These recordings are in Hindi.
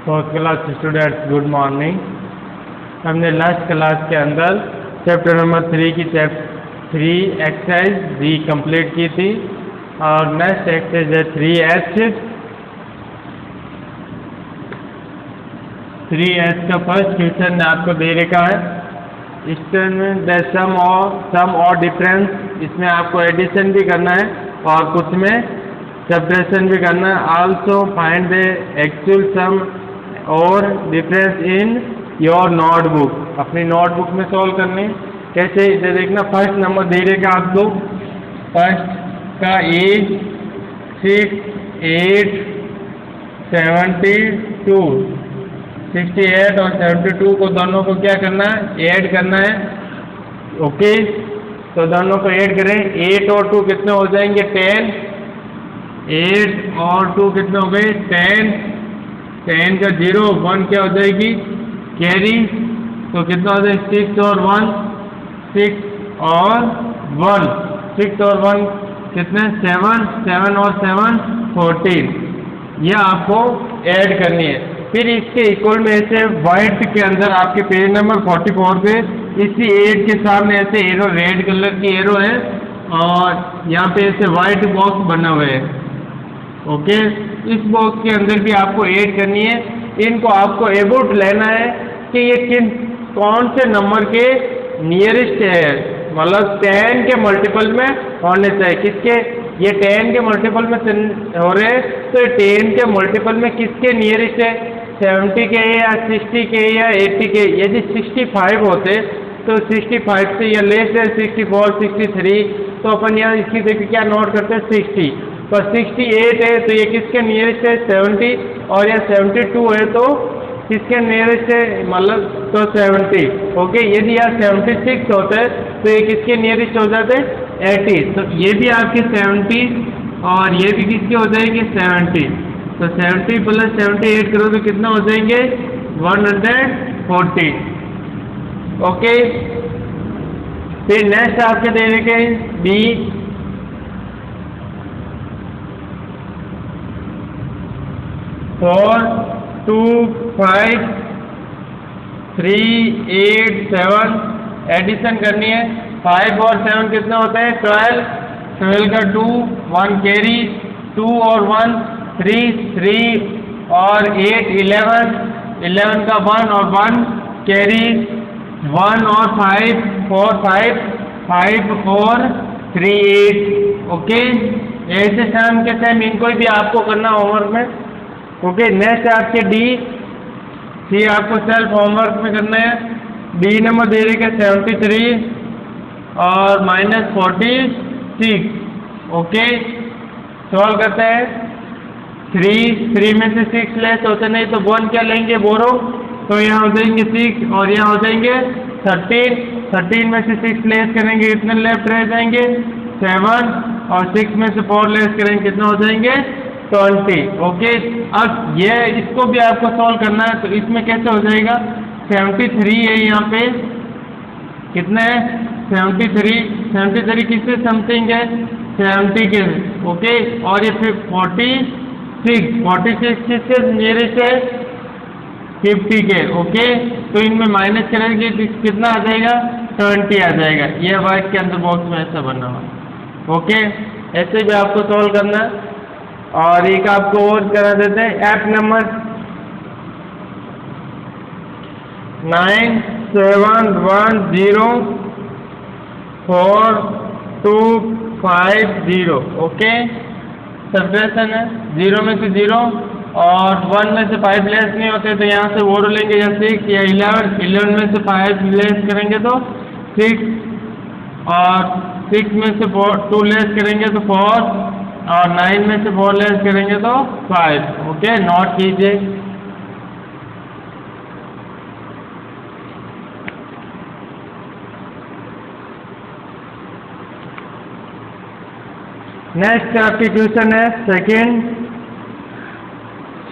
First class students, good morning. हमने लास्ट क्लास के अंदर चैप्टर नंबर 3 की 3 एक्सरसाइज डी कंप्लीट की थी और नेक्स्ट एक्सरसाइज है 3H। 3H का फर्स्ट क्वेश्चन आपको दे रखा है। इसमें द सम और डिफरेंस, इसमें आपको एडिशन भी करना है और कुछ में सब्ट्रैक्शन भी करना है। आल्सो फाइंड द एक्चुअल सम और डिफरेंस इन योर नोटबुक, अपनी नोटबुक में सॉल्व करनी। कैसे इसे देखना, फर्स्ट नंबर दे देगा आपको। फर्स्ट का 8, 6, 8, 72, 68 और 72 को दोनों को क्या करना है, ऐड करना है। ओके, तो दोनों को ऐड करें। 8 और 2 कितने हो जाएंगे, 10। 8 और 2 कितने हो गए, 10। 10 का 0, 1 क्या हो जाएगी, कैरी। तो कितना हो जाएगा, 6 और 1, 6 और 1, 6 और 1 कितने, 7, 7 और 7 14। यह आपको ऐड करनी है। फिर इसके इक्वल में ऐसे व्हाइट के अंदर आपके पेज नंबर 44 पे इसी 8 के सामने ऐसे एरो, रेड कलर की एरो है और यहाँ पे ऐसे व्हाइट बॉक्स बना हुआ है। ओके, इस बॉक्स के अंदर भी आपको ऐड करनी है। इनको आपको एबोट लेना है कि ये कौन से नंबर के नियरेस्ट है, मतलब 10 के मल्टीपल में होने चाहिए। किसके, ये 10 के मल्टीपल में हो रहे हैं, तो 10 के मल्टीपल में किसके नियरेस्ट है, 70 के या 60 के या 80 के। यदि 65 होते तो 65 से या लेस है 64, 63, तो अपन यहाँ इसकी देखिए क्या नोट करते हैं, 60। पर 68 है तो ये किसके नियरेस्ट है, 70। और यह 72 है तो किसके नियरेस्ट है, मतलब तो 70। ओके, यदि यहाँ 76 होते हैं तो ये किसके नियरेस्ट हो जाते हैं, 80। तो ये भी आपके 70 और ये भी किसके हो जाएंगे, 70। तो 70 + 78 करो तो कितना हो जाएंगे, 140। ओके, फिर नेक्स्ट आपके दे देंगे बी। 4, 2, 5, 3, 8, 7 एडिशन करनी है। 5 और 7 कितना होता है, 12। 12 का 2, 1 कैरी, 2 और 1 3, 3 और 8 11। 11 का 1 और 1 कैरी, 1 और 5 4, 5 और 3 8। ओके, ऐसे सेम के सेम इनको भी आपको करना होमवर्क में। ओके, नेक्स्ट आपके डी आपको सेल्फ होमवर्क में करना है। डी नंबर दे देंगे 73 और -46। ओके, सॉल्व करते हैं। 3 में से 6 लेस होते नहीं तो 1 क्या लेंगे, बोरो। तो यहाँ हो जाएंगे 6 और यहाँ हो जाएंगे 13। 13 में से 6 लेस करेंगे, कितने लेफ्ट रह जाएंगे, 7। और 6 में से 4 लेस करेंगे, कितना हो जाएंगे, 20। ओके, अब ये इसको भी आपको सॉल्व करना है। तो इसमें कैसे हो जाएगा, 73 है यहाँ पे, कितने है, 73 किससे समथिंग है, 70 के। ओके, और ये फिर 46 किससे नियरेस्ट है, 50 के। ओके, तो इनमें माइनस करेंगे कितना आ जाएगा, 20 आ जाएगा। ये व्हाइट के अंदर बॉक्स में ऐसा बना हुआ। ओके, ऐसे भी आपको सॉल्व करना है। और एक आपको और करा देते हैं, ऐप नंबर 97104250। ओके, सब्ट्रैक्शन है, 0 में से 0 और 1 में से 5 लेस नहीं होते तो यहाँ से वो लेंगे या 6 या 11। 11 में से 5 लेस करेंगे तो 6 और 6 में से 2 लेस करेंगे तो 4 और 9 में से 4 लेस करेंगे तो 5। ओके, नोट कीजिए। नेक्स्ट आपकी क्वेश्चन है second.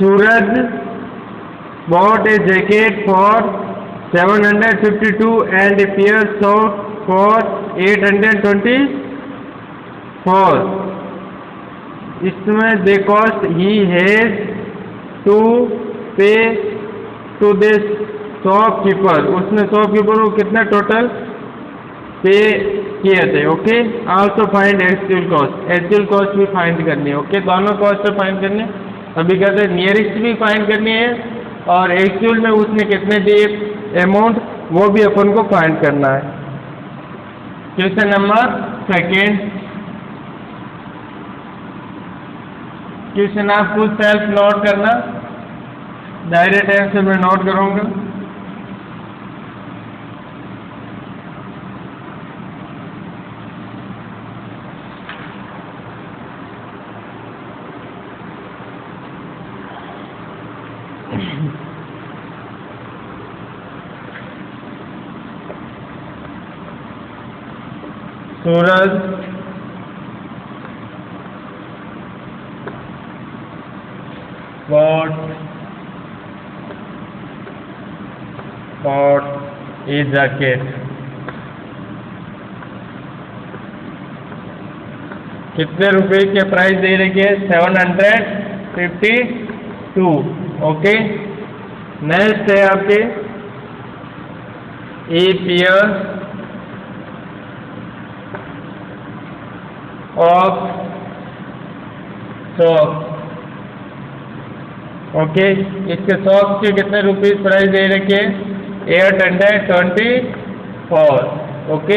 Suraj bought a jacket for 752 and a pair short for 824. इसमें the cost he has to पे टू दिस शॉपकीपर, उसने शॉपकीपर को कितना टोटल पे किए थे। Okay, also find actual cost, actual cost भी फाइंड करनी है। ओके, दोनों कॉस्ट फाइंड करनी है। अभी कहते हैं नियरेस्ट भी फाइंड करनी है और एक्चुअल में उसने कितने दिए अमाउंट वो भी अपन को फाइंड करना है। क्वेश्चन नंबर सेकेंड, क्वेश्चन आप खुद सेल्फ नोट करना, डायरेक्ट आंसर में नोट करूंगा। सूरज bought a jacket, कितने रुपए के प्राइस दे रखी है 752। ओके, नेक्स्ट है आपके a pair of socks. Okay, इसके सॉक्स के कितने रुपीस प्राइस दे रखे हैं 824। ओके,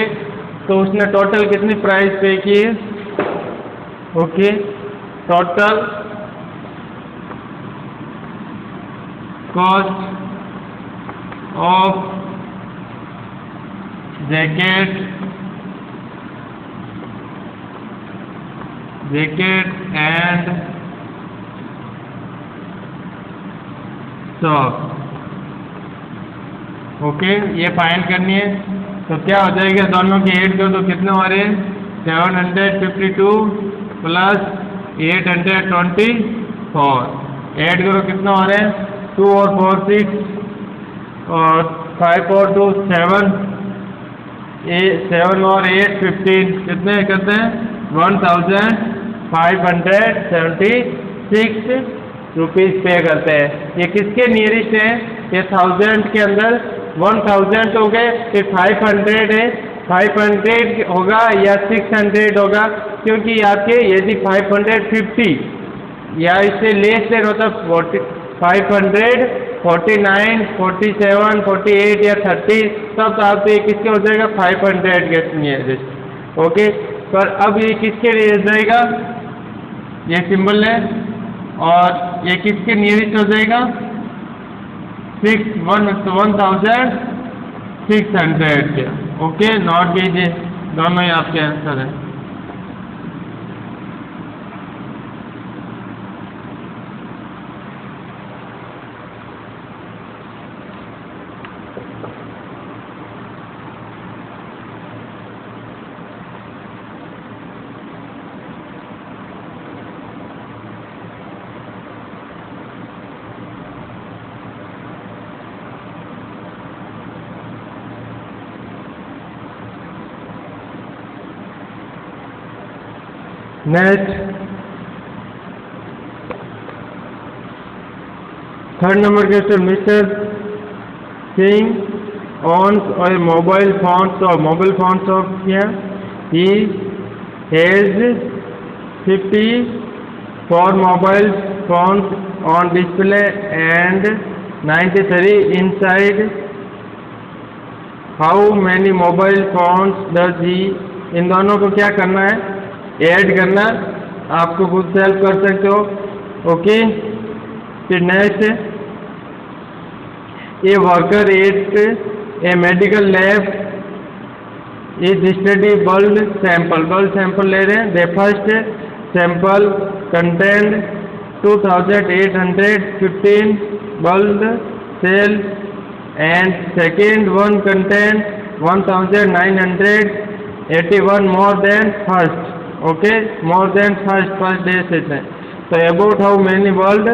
तो उसने टोटल कितनी प्राइस पे की है। Okay, total cost of jacket and socks. Okay, ये फाइंड करनी है। तो क्या हो जाएगा, दोनों के ऐड करो तो कितने हो रहे हैं 752 प्लस 824। ऐड करो कितना हो रहे हैं 2 और 4 6 और 5 और 2 7, 7 और 8 15, कितने करते हैं 1576 रुपीज़ पे करते हैं। ये किसके नियरेस्ट है, ये 1000 के अंदर 1000 हो गए, फिर 500 है, 500 होगा या 600 होगा, क्योंकि आपके यदि 550 या इससे लेस देन होता 500 49 47 48 या 30, तब तो आप ये किसके हो जाएगा 500 के नियरेस्ट। ओके, पर अब ये किसके लिए जाएगा, ये सिंबल है और ये किसके नियरेस्ट हो जाएगा 1600 के। ओके, नोट कीजिए, दोनों ही आपके आंसर है। Next, third number question, mister Singh owns a mobile phones of here. He has 54 mobile phones on display and 93 inside. How many mobile phones does he? इन दोनों को क्या करना है, ऐड करना, आपको खुद सेल्फ कर सकते हो। ओके, फिर next, a worker at a medical lab is study blood sample ले रहे हैं। The first sample content 2815 blood cell and second one content 1981 more than first. Okay, more than first day से है। तो अबाउट हाउ मैनी वर्ल्ड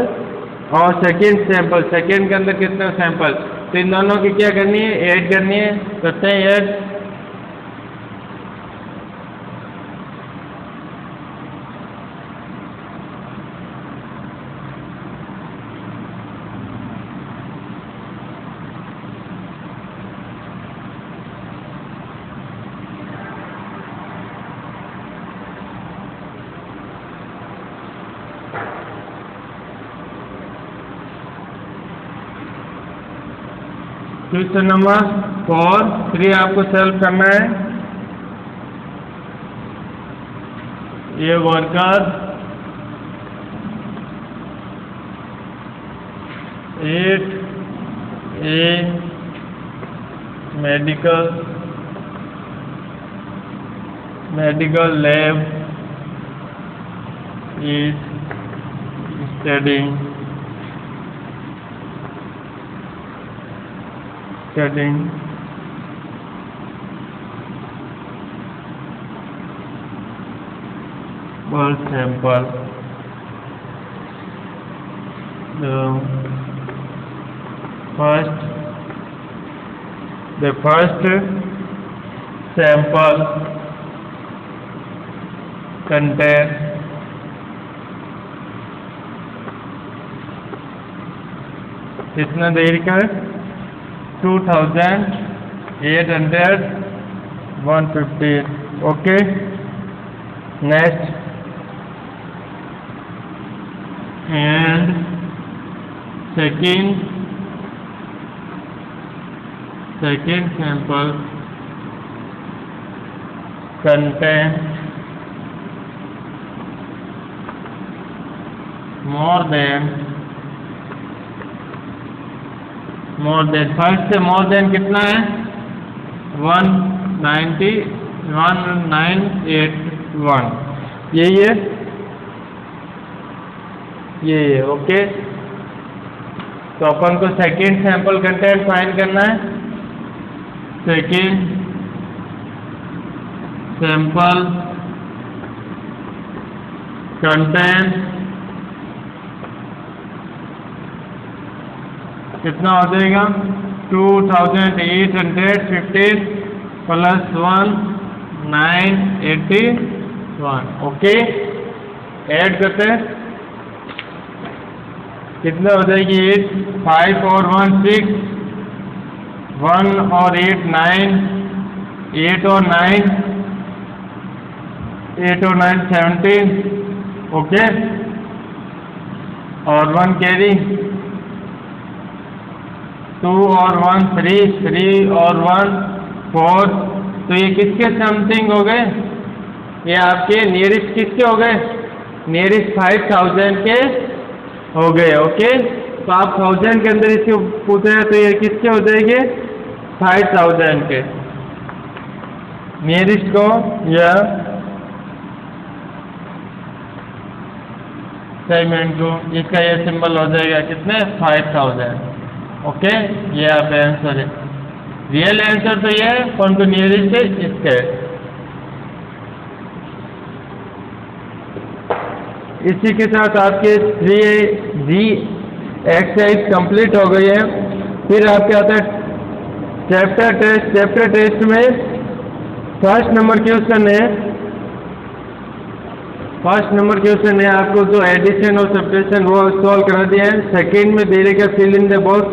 और सेकेंड सैंपल, सेकेंड के अंदर कितने सैंपल, तो इन दोनों की क्या करनी है, ऐड करनी है। करते हैं ऐड। क्वेश्चन नंबर 4 3 आपको सॉल्व करना है। ये worker 8A medical lab is studying blood sample. The first sample contains कितना देर का 2800 okay. Next and second sample contain more than first से more than कितना है 1981 यही है ये ओके। तो अपन को सेकेंड सैंपल कंटेंट फाइंड करना है। सेकेंड सैंपल कंटेंट कितना हो जाएगा 2815 प्लस 1981 ओके। ऐड करते हैं कितना हो जाएगी 8 5 और 1 6 1 और 8 9 8 और 9 17 ओके। और 1 कैरी 2 और 1 3 और 1 4। तो ये किसके समथिंग हो गए? ये आपके नियरेस्ट किसके हो गए? नियरेस्ट 5000 के हो गए ओके। तो आप 1000 के अंदर इसको पूछे हैं तो ये किसके हो जाएंगे 5000 के नियरेस्ट को या सेगमेंट को इसका ये सिंबल हो जाएगा कितने 5000 ओके। ये आप आंसर है। रियल आंसर तो ये है कौन को नियरेस्ट है इसके। इसी के साथ आपके 3D एक्सरसाइज कंप्लीट हो गई है। फिर आपके आता है चैप्टर टेस्ट में फर्स्ट नंबर क्वेश्चन है आपको जो एडिशन और सब्ट्रैक्शन वो सॉल्व करा दिया है। सेकेंड में दे देगा फिल इन द बॉक्स।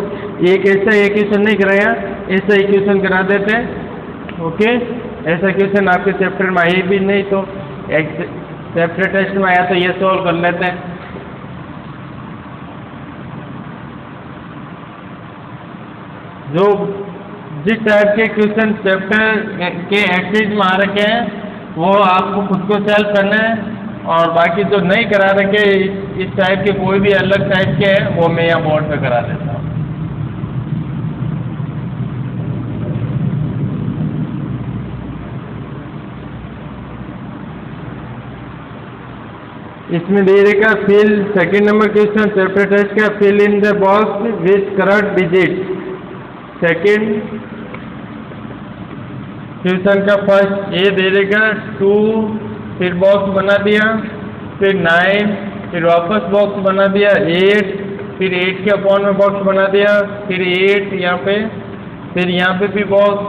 एक ऐसा इक्वेशन नहीं कराया, ऐसा इक्वेशन करा देते हैं ओके। ऐसा क्वेश्चन आपके चैप्टर में आई भी नहीं तो चैप्टर टेस्ट में आया तो ये सॉल्व कर लेते हैं। जो जिस टाइप के क्वेश्चन चैप्टर के एक्सरसाइज में आ रखे हैं वो आपको खुद को सॉल्व करना है। और बाकी जो नहीं करा रखे इस टाइप के कोई भी अलग टाइप के हैं वो मैं यहाँ बोर्ड पे करा देता हूँ। इसमें दे देगा fill second number question chapter test का fill in the box with current digit. Second question का फर्स्ट ए दे देगा 2 फिर बॉक्स बना दिया फिर 9 फिर वापस बॉक्स बना दिया 8 फिर 8 के अपॉन में बॉक्स बना दिया फिर 8 यहाँ पे फिर यहाँ पे भी बॉक्स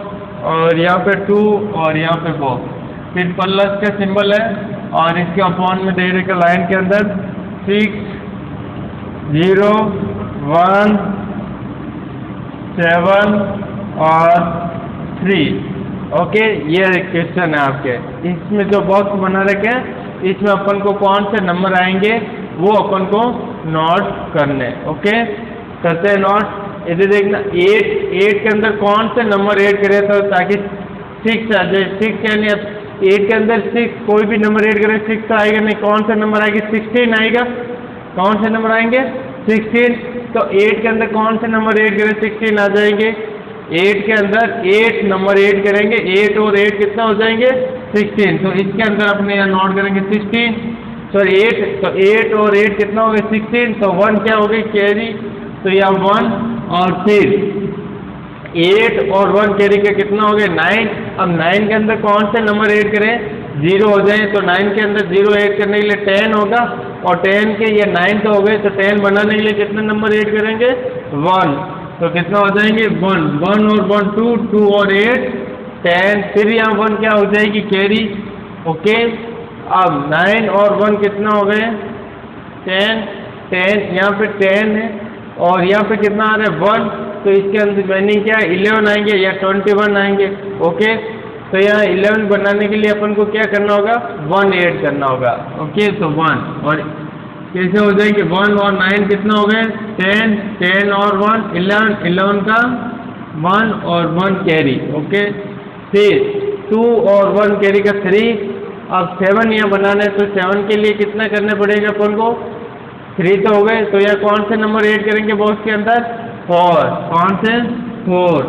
और यहाँ पे 2 और यहाँ पे बॉक्स फिर प्लस का सिंबल है और इसके अपॉन में दे देगा लाइन के अंदर 6 0 1 7 और 3 ओके। ये क्वेश्चन है आपके। इसमें जो बॉक्स बना रखे हैं इसमें अपन को कौन से नंबर आएंगे वो अपन को नोट करने ओके। करते हैं नोट। इधर देखना 8 के अंदर कौन से नंबर ऐड करें तो ताकि 6 आ जाए। 6 यानी अब 8 के अंदर 6 कोई भी नंबर ऐड करें 6 तो आएगा नहीं। कौन सा नंबर आएगा? 16 आएगा। कौन से नंबर आएंगे? 16। तो 8 के अंदर कौन से नंबर ऐड करें? 16 आ जाएंगे। 8 के अंदर 8 नंबर ऐड करेंगे, 8 और 8 कितना हो जाएंगे? 16। तो इसके अंदर अपने यहाँ नोट करेंगे 16 सॉरी 8। तो 8 और 8 कितना हो गया? 16। तो 1 क्या हो गई? कैरी। तो यहाँ 1 और फिर 8 और 1 कैरी का कितना हो गया? 9। अब 9 के अंदर कौन से नंबर ऐड करें? 0 हो जाए। तो 9 के अंदर 0 ऐड करने के लिए 10 होगा और 10 के ये 9 तो हो गए। तो 10 बनाने के लिए कितने नंबर ऐड करेंगे? 1। तो कितना हो जाएंगे? 1 और 1 2, 2 और 8 10। फिर यहाँ 1 क्या हो जाएगी? कैरी। ओके। अब 9 और 1 कितना हो गए? 10 यहाँ पे 10 है और यहाँ पे कितना आ रहा है? 1। तो इसके अंदर मीनिंग क्या है? 11 आएंगे या 21 आएंगे। ओके। तो यहाँ 11 बनाने के लिए अपन को क्या करना होगा? 1 ऐड करना होगा। ओके। तो 1 और कैसे हो जाएंगे? 1 और 9 कितना हो गए? 10 और 1 11 का 1 और 1 कैरी। ओके। फिर 2 और 1 कैरी का 3। अब 7 यहाँ बनाना है तो 7 के लिए कितना करना पड़ेगा अपन को? 3 तो हो गए। तो यहाँ कौन से नंबर ऐड करेंगे बॉक्स के अंदर? 4। कौन से? 4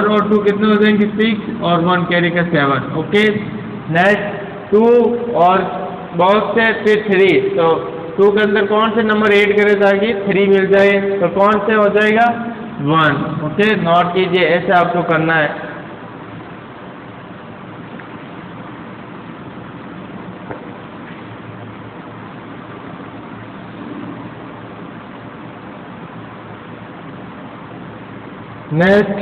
और 2 कितने हो जाएंगे? 6 और 1 कैरी का 7। ओके। नेक्स्ट 2 और बॉक्स है फिर 3। तो 2 के अंदर कौन से नंबर ऐड करे ताकि 3 मिल जाए? तो कौन से हो जाएगा? 1। ओके। नोट कीजिए, ऐसे आपको करना है। नेक्स्ट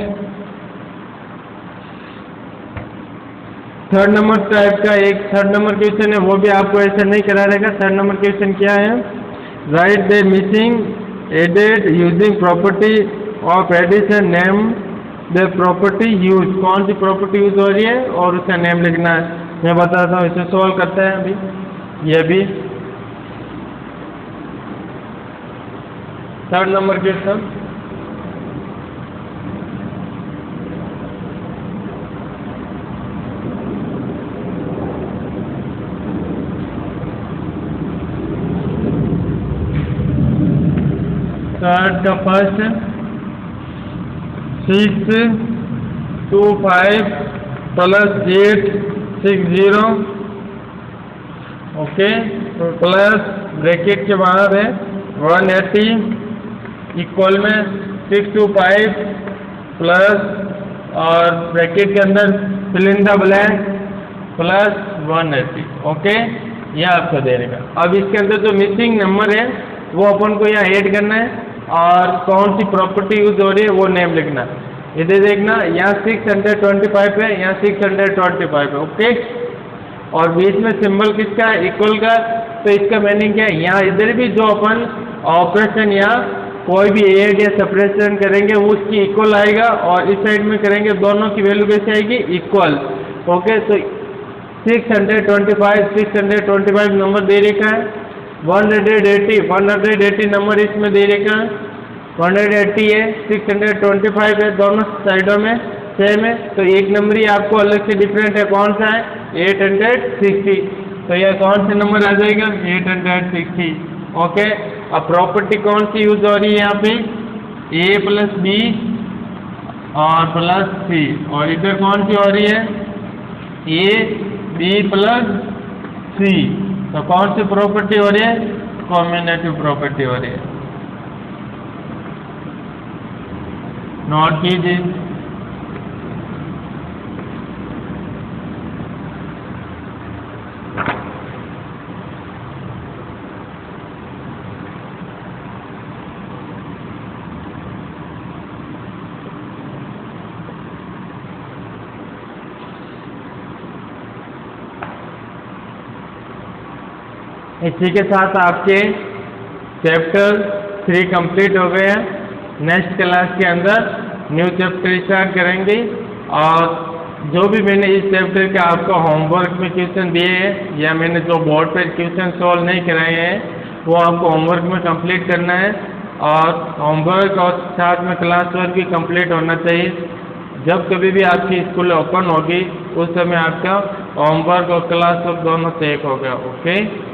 थर्ड नंबर टाइप का एक थर्ड नंबर क्वेश्चन है, वो भी आपको ऐसा नहीं करा रहेगा। थर्ड नंबर क्वेश्चन क्या है? राइट द मिसिंग एडेड using property of addition, name the property use. कौन सी प्रॉपर्टी यूज हो रही है और उसका नेम लिखना है। मैं बताता हूँ, इसे सॉल्व करते हैं अभी। ये भी थर्ड नंबर क्वेश्चन। थर्ड का फर्स्ट 6 2 5 प्लस 8 6 0। ओके। तो प्लस ब्रैकेट के बाहर है 180 इक्वल में 6 2 5 प्लस और ब्रैकेट के अंदर fill in the blank plus 180। ओके। यह आपको दे देगा। अब इसके अंदर जो मिसिंग नंबर है वो अपन को यहाँ ऐड करना है और कौन सी प्रॉपर्टी यूज हो रही है वो नेम लिखना है। इधर देखना, यहाँ 625 है, यहाँ 625 है। ओके। और बीच में सिंबल किसका है? इक्वल का। तो इसका मीनिंग क्या है? यहाँ इधर भी जो अपन ऑपरेशन या कोई भी ऐड या सब्ट्रैक्शन करेंगे वो उसकी इक्वल आएगा और इस साइड में करेंगे दोनों की वैल्यू कैसे आएगी? इक्वल। ओके। तो 625 नंबर दे रखा है। 180 नंबर इसमें दे रखा है। 180 है, 625 है, दोनों साइडों में सेम है। तो एक नंबर ही आपको अलग से डिफरेंट है। कौन सा है? 860। तो यह कौन सा नंबर आ जाएगा? 860। ओके। अब प्रॉपर्टी कौन सी यूज हो रही है यहाँ पे? a प्लस बी और प्लस सी। और इधर कौन सी हो रही है? a b प्लस सी। तो कौन सी प्रॉपर्टी हो रही है? कॉम्बिनेटिव प्रॉपर्टी हो रही है। नोट कीजिए। इसी के साथ आपके चैप्टर 3 कंप्लीट हो गए हैं। नेक्स्ट क्लास के अंदर न्यू चैप्टर स्टार्ट करेंगे और जो भी मैंने इस चैप्टर के आपको होमवर्क में क्वेश्चन दिए हैं या मैंने जो बोर्ड पे क्वेश्चन सॉल्व नहीं कराए हैं वो आपको होमवर्क में कंप्लीट करना है। और होमवर्क और साथ में क्लास वर्क भी कंप्लीट होना चाहिए। जब कभी भी आपकी स्कूल ओपन होगी उस समय आपका होमवर्क और क्लास वर्क दोनों चेक होगा। ओके।